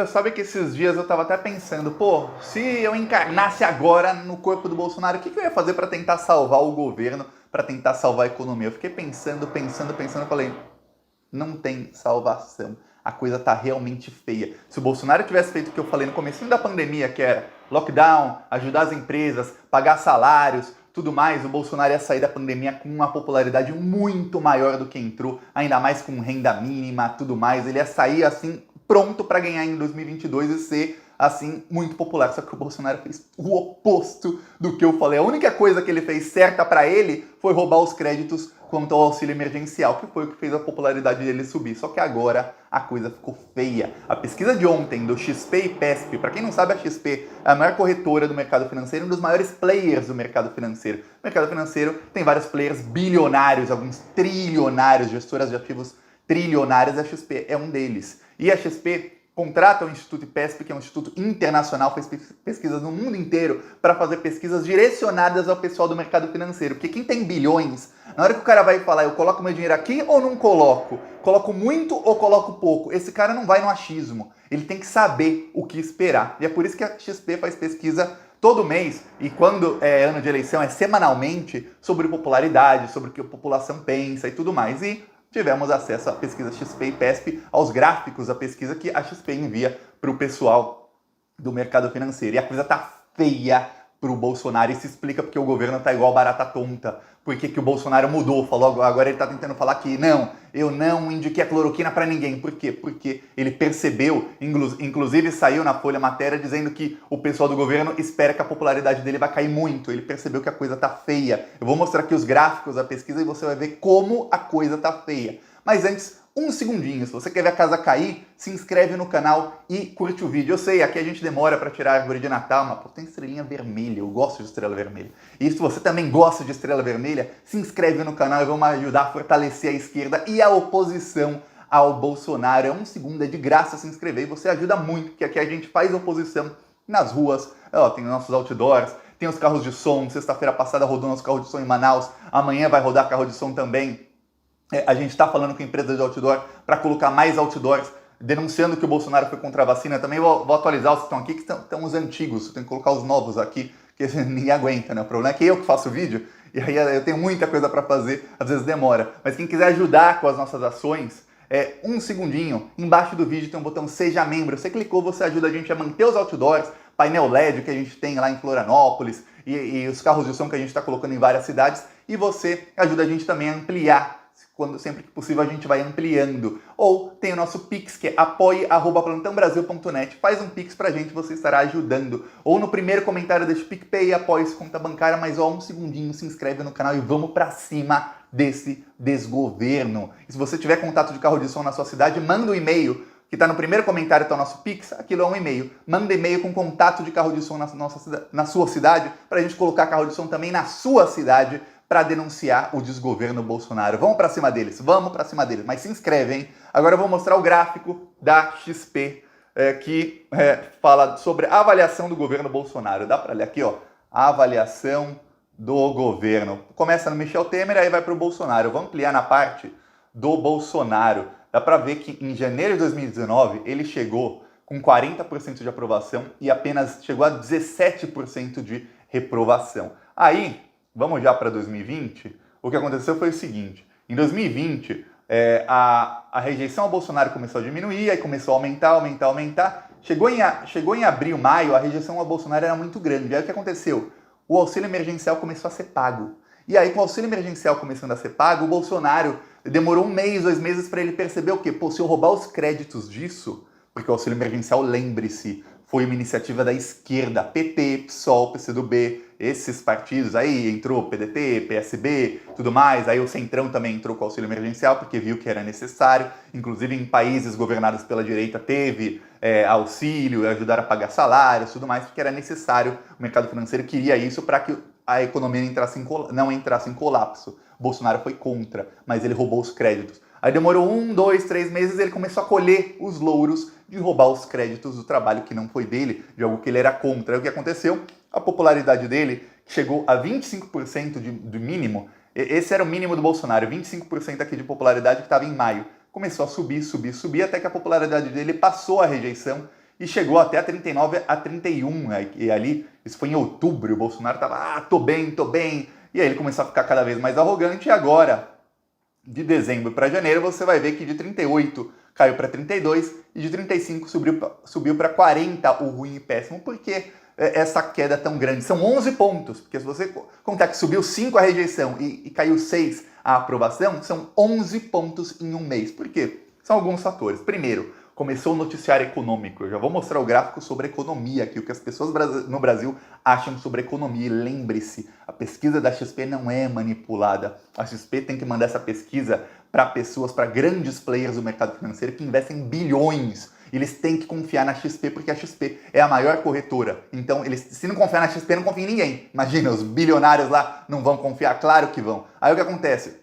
Sabe que esses dias eu tava até pensando, pô, se eu encarnasse agora no corpo do Bolsonaro, o que eu ia fazer para tentar salvar o governo, para tentar salvar a economia? Eu fiquei pensando, falei, não tem salvação. A coisa tá realmente feia. Se o Bolsonaro tivesse feito o que eu falei no começo da pandemia, que era lockdown, ajudar as empresas, pagar salários, tudo mais, o Bolsonaro ia sair da pandemia com uma popularidade muito maior do que entrou, ainda mais com renda mínima, tudo mais. Ele ia sair assim pronto para ganhar em 2022 e ser assim muito popular. Só que o Bolsonaro fez o oposto do que eu falei. A única coisa que ele fez certa para ele foi roubar os créditos quanto ao auxílio emergencial, que foi o que fez a popularidade dele subir. Só que agora a coisa ficou feia. A pesquisa de ontem do XP e PESP, para quem não sabe, a XP é a maior corretora do mercado financeiro, um dos maiores players do mercado financeiro. O mercado financeiro tem vários players bilionários, alguns trilionários, gestoras de ativos trilionárias, a XP é um deles. E a XP contrata o Instituto IPESP, que é um instituto internacional, fez pesquisas no mundo inteiro para fazer pesquisas direcionadas ao pessoal do mercado financeiro. Porque quem tem bilhões, na hora que o cara vai falar, eu coloco meu dinheiro aqui ou não coloco? Coloco muito ou coloco pouco? Esse cara não vai no achismo. Ele tem que saber o que esperar. E é por isso que a XP faz pesquisa todo mês, e quando é ano de eleição, é semanalmente, sobre popularidade, sobre o que a população pensa e tudo mais. E tivemos acesso à pesquisa XP e PESP, aos gráficos da pesquisa que a XP envia para o pessoal do mercado financeiro. E a coisa tá feia para o Bolsonaro, e se explica porque o governo tá igual barata tonta. Por que o Bolsonaro mudou? Falou, agora ele tá tentando falar que não, eu não indiquei a cloroquina para ninguém. Por quê? Porque ele percebeu, inclusive saiu na Folha matéria dizendo que o pessoal do governo espera que a popularidade dele vai cair muito. Ele percebeu que a coisa tá feia. Eu vou mostrar aqui os gráficos da pesquisa e você vai ver como a coisa tá feia. Mas antes, um segundinho, se você quer ver a casa cair, se inscreve no canal e curte o vídeo. Eu sei, aqui a gente demora para tirar a árvore de Natal, mas pô, tem estrelinha vermelha, eu gosto de estrela vermelha. E se você também gosta de estrela vermelha, se inscreve no canal e vamos ajudar a fortalecer a esquerda e a oposição ao Bolsonaro. É um segundo, é de graça se inscrever e você ajuda muito, porque aqui a gente faz oposição nas ruas, ó, tem nossos outdoors, tem os carros de som, sexta-feira passada rodou nosso carro de som em Manaus, amanhã vai rodar carro de som também. A gente está falando com empresas de outdoor para colocar mais outdoors, denunciando que o Bolsonaro foi contra a vacina. Também vou atualizar os que estão aqui, que estão os antigos. Eu tenho que colocar os novos aqui, que ninguém aguenta, né? O problema é que eu que faço o vídeo, e aí eu tenho muita coisa para fazer, às vezes demora. Mas quem quiser ajudar com as nossas ações, um segundinho, embaixo do vídeo tem um botão Seja Membro. Você clicou, você ajuda a gente a manter os outdoors, painel LED que a gente tem lá em Florianópolis, e os carros de som que a gente está colocando em várias cidades, e você ajuda a gente também a ampliar. Sempre que possível a gente vai ampliando. Ou tem o nosso Pix, que é apoie@plantãobrasil.net. Faz um Pix pra gente, você estará ajudando. Ou no primeiro comentário deste PicPay, apoie-se conta bancária, mas ó, um segundinho, se inscreve no canal e vamos pra cima desse desgoverno. E se você tiver contato de carro de som na sua cidade, manda um e-mail, que tá no primeiro comentário, tá o nosso Pix, aquilo é um e-mail. Manda e-mail com contato de carro de som na sua cidade, pra gente colocar carro de som também na sua cidade, para denunciar o desgoverno Bolsonaro. Vamos para cima deles, mas se inscreve, hein? Agora eu vou mostrar o gráfico da XP, que fala sobre a avaliação do governo Bolsonaro. Dá para ler aqui, ó, a avaliação do governo. Começa no Michel Temer, aí vai para o Bolsonaro. Eu vou ampliar na parte do Bolsonaro. Dá para ver que em janeiro de 2019 ele chegou com 40% de aprovação e apenas chegou a 17% de reprovação. Aí, vamos já para 2020, o que aconteceu foi o seguinte: em 2020, a rejeição ao Bolsonaro começou a diminuir, aí começou a aumentar. Chegou em abril, maio, a rejeição ao Bolsonaro era muito grande. Aí o que aconteceu? O auxílio emergencial começou a ser pago. E aí, com o auxílio emergencial começando a ser pago, o Bolsonaro demorou 1 mês, 2 meses para ele perceber o quê? Pô, se eu roubar os créditos disso, porque o auxílio emergencial, lembre-se, foi uma iniciativa da esquerda, PT, PSOL, PCdoB, esses partidos aí, entrou PDT, PSB, tudo mais, aí o Centrão também entrou com o auxílio emergencial porque viu que era necessário, inclusive em países governados pela direita teve auxílio, ajudaram a pagar salários, tudo mais, porque era necessário, o mercado financeiro queria isso para que a economia não entrasse em colapso. Bolsonaro foi contra, mas ele roubou os créditos. Aí demorou 1, 2, 3 meses e ele começou a colher os louros de roubar os créditos do trabalho que não foi dele, de algo que ele era contra. Aí o que aconteceu? A popularidade dele chegou a 25% do mínimo. Esse era o mínimo do Bolsonaro, 25% aqui de popularidade que estava em maio. Começou a subir, até que a popularidade dele passou a rejeição e chegou até a 39 a 31, e ali, isso foi em outubro, o Bolsonaro estava, tô bem, e aí ele começou a ficar cada vez mais arrogante, e agora, de dezembro para janeiro, você vai ver que de 38 caiu para 32 e de 35 subiu para 40 o ruim e péssimo. Por que essa queda tão grande? São 11 pontos, porque se você contar que subiu 5 a rejeição e caiu 6 a aprovação, são 11 pontos em um mês. Por quê? São alguns fatores. Primeiro, começou o noticiário econômico. Eu já vou mostrar o gráfico sobre economia aqui, o que as pessoas no Brasil acham sobre economia. E lembre-se, a pesquisa da XP não é manipulada. A XP tem que mandar essa pesquisa para pessoas, para grandes players do mercado financeiro que investem bilhões. Eles têm que confiar na XP, porque a XP é a maior corretora. Então, se não confiar na XP, não confia em ninguém. Imagina, os bilionários lá não vão confiar? Claro que vão. Aí o que acontece?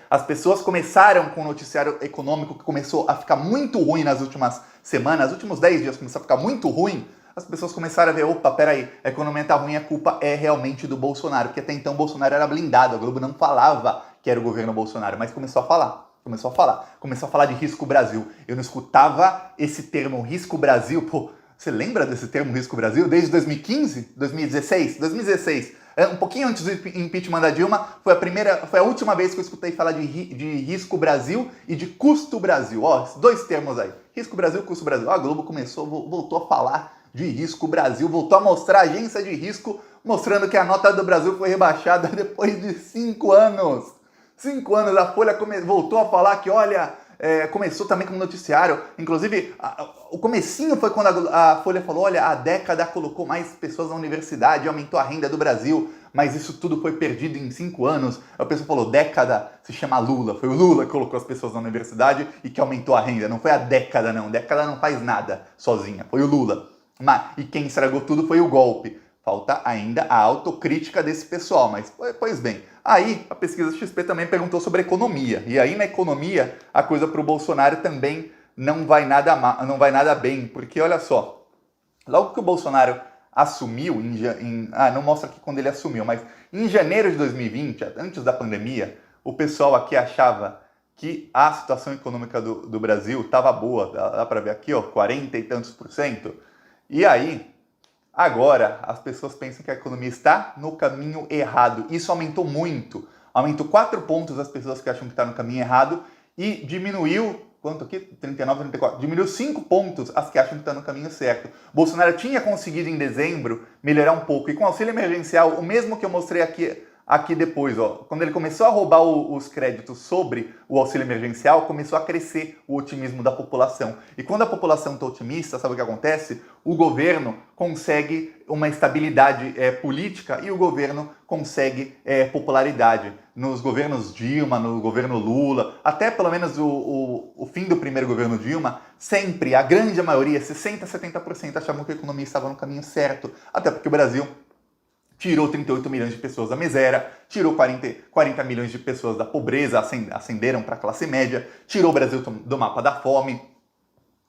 As pessoas começaram com o noticiário econômico que começou a ficar muito ruim nas últimas semanas, nos últimos 10 dias começou a ficar muito ruim, as pessoas começaram a ver, opa, peraí, a economia tá ruim, a culpa é realmente do Bolsonaro, porque até então o Bolsonaro era blindado, a Globo não falava que era o governo Bolsonaro, mas começou a falar de risco Brasil. Eu não escutava esse termo risco Brasil, pô, você lembra desse termo risco Brasil? Desde 2015? 2016? 2016. Um pouquinho antes do impeachment da Dilma, foi a última vez que eu escutei falar de risco Brasil e de custo Brasil. Ó, esses dois termos aí. Risco Brasil, custo Brasil. A Globo voltou a falar de risco Brasil, voltou a mostrar a agência de risco, mostrando que a nota do Brasil foi rebaixada depois de 5 anos. 5 anos, a Folha voltou a falar que, olha, começou também como noticiário, inclusive o comecinho foi quando a Folha falou, olha, a década colocou mais pessoas na universidade, aumentou a renda do Brasil, mas isso tudo foi perdido em 5 anos. A pessoa falou, década se chama Lula, foi o Lula que colocou as pessoas na universidade e que aumentou a renda, não foi a década não, década não faz nada sozinha, foi o Lula. E quem estragou tudo foi o golpe. Falta ainda a autocrítica desse pessoal, mas pois bem. Aí a pesquisa XP também perguntou sobre economia. E aí na economia a coisa para o Bolsonaro também não vai nada bem, porque olha só, logo que o Bolsonaro assumiu, não mostra aqui quando ele assumiu, mas em janeiro de 2020, antes da pandemia, o pessoal aqui achava que a situação econômica do Brasil estava boa, dá para ver aqui, ó, 40 e tantos %. E aí, agora, as pessoas pensam que a economia está no caminho errado. Isso aumentou muito. Aumentou 4 pontos as pessoas que acham que está no caminho errado e diminuiu, quanto aqui? 39, 34. Diminuiu 5 pontos as que acham que está no caminho certo. Bolsonaro tinha conseguido em dezembro melhorar um pouco. E com o auxílio emergencial, o mesmo que eu mostrei aqui depois, ó, quando ele começou a roubar os créditos sobre o auxílio emergencial, começou a crescer o otimismo da população. E quando a população está otimista, sabe o que acontece? O governo consegue uma estabilidade política e o governo consegue popularidade. Nos governos Dilma, no governo Lula, até pelo menos o fim do primeiro governo Dilma, sempre, a grande maioria, 60%, 70% achavam que a economia estava no caminho certo. Até porque o Brasil tirou 38 milhões de pessoas da miséria, tirou 40 milhões de pessoas da pobreza, ascenderam para a classe média, tirou o Brasil do mapa da fome.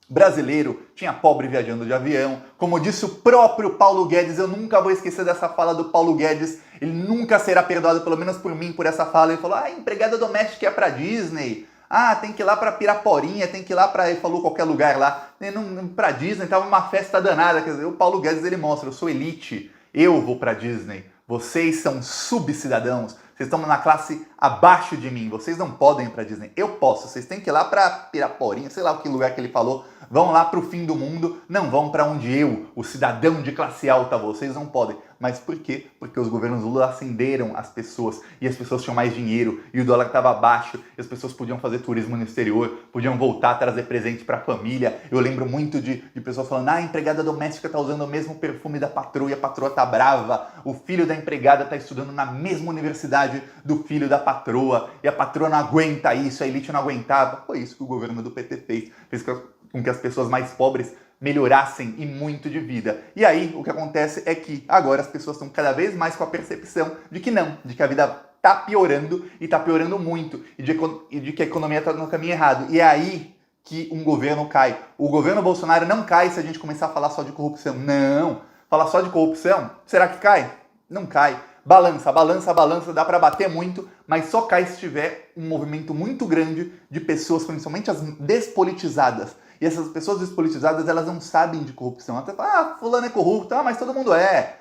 Brasileiro tinha pobre viajando de avião. Como disse o próprio Paulo Guedes, eu nunca vou esquecer dessa fala do Paulo Guedes, ele nunca será perdoado, pelo menos por mim, por essa fala. Ele falou, empregada doméstica é para Disney, tem que ir lá para Piraporinha, tem que ir lá para, ele falou qualquer lugar lá, para Disney, tava uma festa danada. Quer dizer, o Paulo Guedes ele mostra, eu sou elite, eu vou para Disney, vocês são subcidadãos, vocês estão na classe abaixo de mim, vocês não podem ir para Disney, eu posso, vocês têm que ir lá para Piraporinha, sei lá o que lugar que ele falou, vão lá para o fim do mundo, não vão para onde eu, o cidadão de classe alta, vocês não podem. Mas por quê? Porque os governos Lula acenderam as pessoas e as pessoas tinham mais dinheiro e o dólar estava baixo e as pessoas podiam fazer turismo no exterior, podiam voltar a trazer presente para a família. Eu lembro muito de pessoas falando, a empregada doméstica está usando o mesmo perfume da patroa e a patroa tá brava, o filho da empregada está estudando na mesma universidade do filho da patroa e a patroa não aguenta isso, a elite não aguentava. Foi isso que o governo do PT fez com que as pessoas mais pobres melhorassem e muito de vida. E aí, o que acontece é que agora as pessoas estão cada vez mais com a percepção de que não, de que a vida está piorando e está piorando muito, e de que a economia está no caminho errado. E é aí que um governo cai. O governo Bolsonaro não cai se a gente começar a falar só de corrupção. Não! Falar só de corrupção, será que cai? Não cai. Balança, dá para bater muito, mas só cai se tiver um movimento muito grande de pessoas, principalmente as despolitizadas, E essas pessoas despolitizadas, elas não sabem de corrupção. Até falam, fulano é corrupto, mas todo mundo é.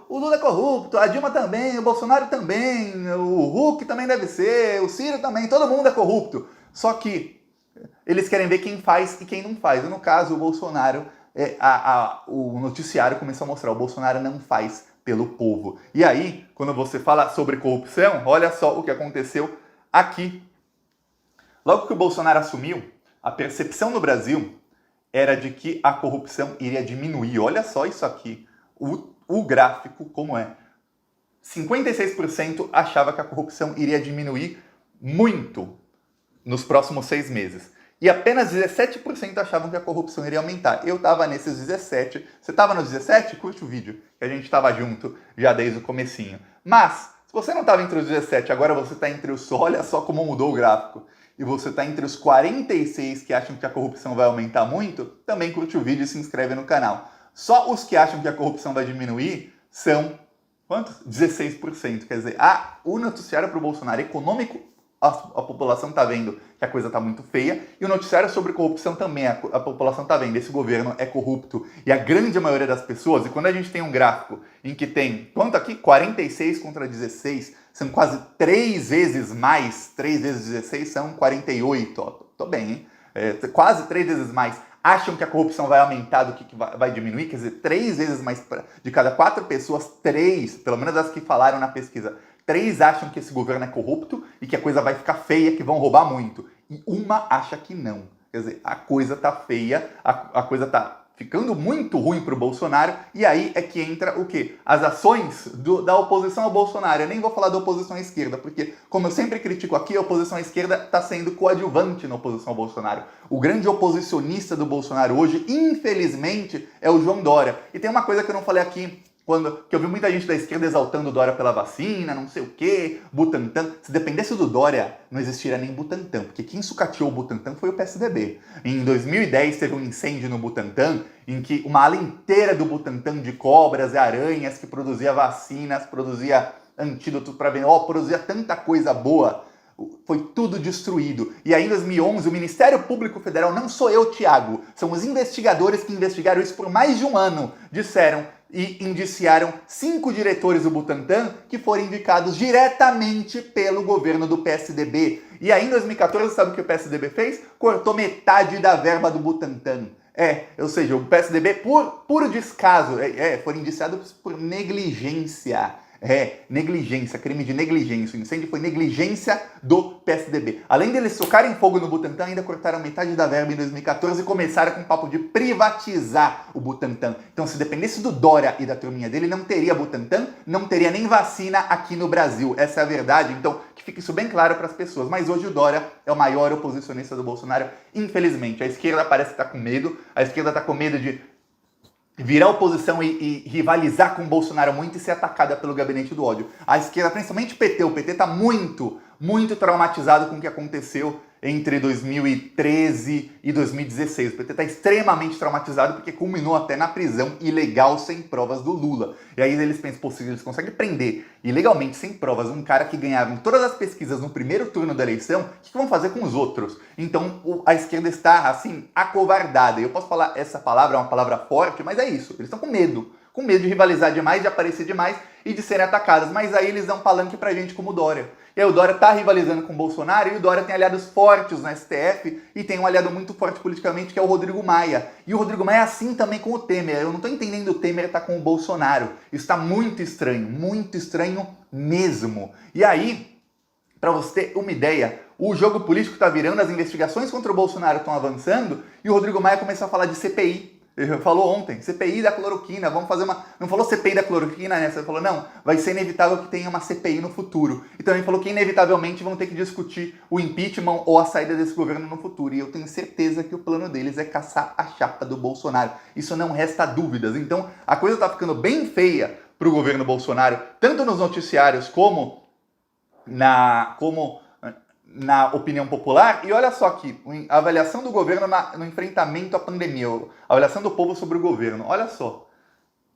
O Lula é corrupto, a Dilma também, o Bolsonaro também, o Huck também deve ser, o Ciro também, todo mundo é corrupto. Só que eles querem ver quem faz e quem não faz. E no caso, o Bolsonaro, o noticiário começou a mostrar, o Bolsonaro não faz pelo povo. E aí, quando você fala sobre corrupção, olha só o que aconteceu aqui. Logo que o Bolsonaro assumiu, a percepção no Brasil era de que a corrupção iria diminuir. Olha só isso aqui, o gráfico como é. 56% achava que a corrupção iria diminuir muito nos próximos 6 meses. E apenas 17% achavam que a corrupção iria aumentar. Eu estava nesses 17. Você estava nos 17? Curte o vídeo, que a gente estava junto já desde o comecinho. Mas, se você não estava entre os 17, agora você está entre os... Olha só como mudou o gráfico. E você está entre os 46 que acham que a corrupção vai aumentar muito, também curte o vídeo e se inscreve no canal. Só os que acham que a corrupção vai diminuir são... Quantos? 16%. Quer dizer, o noticiário para o Bolsonaro econômico, a população está vendo que a coisa está muito feia, e o noticiário sobre corrupção também, a população está vendo, esse governo é corrupto, e a grande maioria das pessoas, e quando a gente tem um gráfico em que tem, quanto aqui? 46 contra 16, são quase 3 vezes mais, 3 vezes 16 são 48, ó, tô bem, hein? Quase 3 vezes mais, acham que a corrupção vai aumentar do que vai diminuir, quer dizer, 3 vezes mais, de cada 4 pessoas, 3, pelo menos as que falaram na pesquisa, 3 acham que esse governo é corrupto e que a coisa vai ficar feia, que vão roubar muito. E uma acha que não. Quer dizer, a coisa tá feia, a coisa tá ficando muito ruim para o Bolsonaro, e aí é que entra o quê? As ações da oposição ao Bolsonaro. Eu nem vou falar da oposição à esquerda, porque, como eu sempre critico aqui, a oposição à esquerda está sendo coadjuvante na oposição ao Bolsonaro. O grande oposicionista do Bolsonaro hoje, infelizmente, é o João Dória. E tem uma coisa que eu não falei aqui, que eu vi muita gente da esquerda exaltando o Dória pela vacina, não sei o quê, Butantan. Se dependesse do Dória, não existiria nem Butantan, porque quem sucateou o Butantan foi o PSDB. Em 2010 teve um incêndio no Butantan, em que uma ala inteira do Butantan de cobras e aranhas, que produzia vacinas, produzia antídotos para veneno, produzia tanta coisa boa, foi tudo destruído. E aí em 2011 o Ministério Público Federal, não sou eu, Thiago, são os investigadores que investigaram isso por mais de um ano, disseram e indiciaram 5 diretores do Butantan que foram indicados diretamente pelo governo do PSDB. E aí em 2014, sabe o que o PSDB fez? Cortou metade da verba do Butantan. Ou seja, o PSDB, por puro descaso, foram indiciados por negligência. Negligência, crime de negligência. O incêndio foi negligência do PSDB. Além deles socarem fogo no Butantan, ainda cortaram metade da verba em 2014 e começaram com o papo de privatizar o Butantan. Então, se dependesse do Dória e da turminha dele, não teria Butantan, não teria nem vacina aqui no Brasil. Essa é a verdade. Então, que fique isso bem claro para as pessoas. Mas hoje o Dória é o maior oposicionista do Bolsonaro, infelizmente. A esquerda parece que está com medo. A esquerda está com medo de virar oposição e rivalizar com o Bolsonaro muito e ser atacada pelo gabinete do ódio. A esquerda, principalmente o PT está muito traumatizado com o que aconteceu entre 2013 e 2016. O PT está extremamente traumatizado porque culminou até na prisão ilegal sem provas do Lula. E aí eles pensam, pô, se eles conseguem prender ilegalmente sem provas um cara que ganhava em todas as pesquisas no primeiro turno da eleição, o que vão fazer com os outros? Então a esquerda está, assim, acovardada. Eu posso falar essa palavra, é uma palavra forte, mas é isso. Eles estão com medo de rivalizar demais, de aparecer demais e de serem atacados. Mas aí eles dão palanque pra gente como o Dória. E aí o Dória tá rivalizando com o Bolsonaro e o Dória tem aliados fortes no STF e tem um aliado muito forte politicamente que é o Rodrigo Maia. E o Rodrigo Maia é assim também com o Temer. Eu não tô entendendo o Temer tá com o Bolsonaro. Isso tá muito estranho mesmo. E aí, pra você ter uma ideia, o jogo político tá virando, as investigações contra o Bolsonaro estão avançando e o Rodrigo Maia começou a falar de CPI. Ele falou ontem, CPI da cloroquina, vamos fazer uma... Não falou CPI da cloroquina, né? Você falou, não, vai ser inevitável que tenha uma CPI no futuro. E também falou que inevitavelmente vão ter que discutir o impeachment ou a saída desse governo no futuro. E eu tenho certeza que o plano deles é caçar a chapa do Bolsonaro. Isso não resta dúvidas. Então, a coisa tá ficando bem feia pro governo Bolsonaro, tanto nos noticiários como na opinião popular. E olha só aqui, a avaliação do governo no enfrentamento à pandemia, a avaliação do povo sobre o governo. Olha só,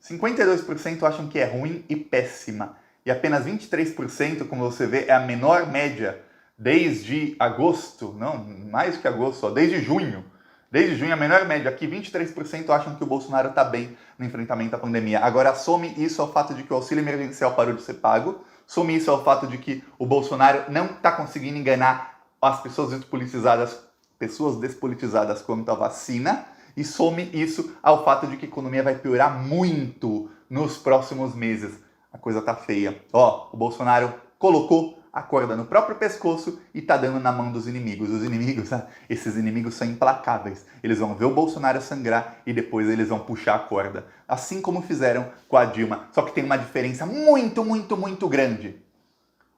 52% acham que é ruim e péssima. E apenas 23%, como você vê, é a menor média desde agosto, não, mais que agosto, desde junho Desde junho, a menor média aqui, 23% acham que o Bolsonaro está bem no enfrentamento à pandemia. Agora, some isso ao fato de que o auxílio emergencial parou de ser pago, some isso ao fato de que o Bolsonaro não está conseguindo enganar as pessoas despolitizadas quanto à vacina, e some isso ao fato de que a economia vai piorar muito nos próximos meses. A coisa tá feia. Ó, o Bolsonaro colocou a corda no próprio pescoço e tá dando na mão dos inimigos. Os inimigos, esses inimigos são implacáveis. Eles vão ver o Bolsonaro sangrar e depois eles vão puxar a corda. Assim como fizeram com a Dilma. Só que tem uma diferença muito, muito, muito grande.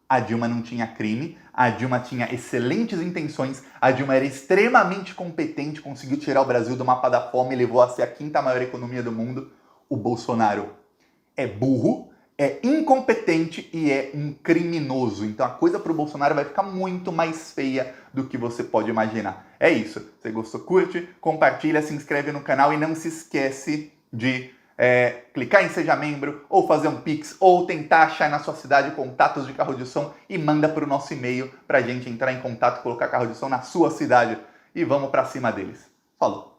A Dilma não tinha crime, a Dilma tinha excelentes intenções, a Dilma era extremamente competente, conseguiu tirar o Brasil do mapa da fome e levou a ser a 5ª maior economia do mundo. O Bolsonaro é burro, é incompetente e é um criminoso. Então a coisa pro Bolsonaro vai ficar muito mais feia do que você pode imaginar. É isso. Se gostou, curte, compartilha, se inscreve no canal e não se esquece de clicar em Seja Membro, ou fazer um Pix, ou tentar achar na sua cidade contatos de carro de som e manda para o nosso e-mail pra gente entrar em contato e colocar carro de som na sua cidade. E vamos pra cima deles. Falou!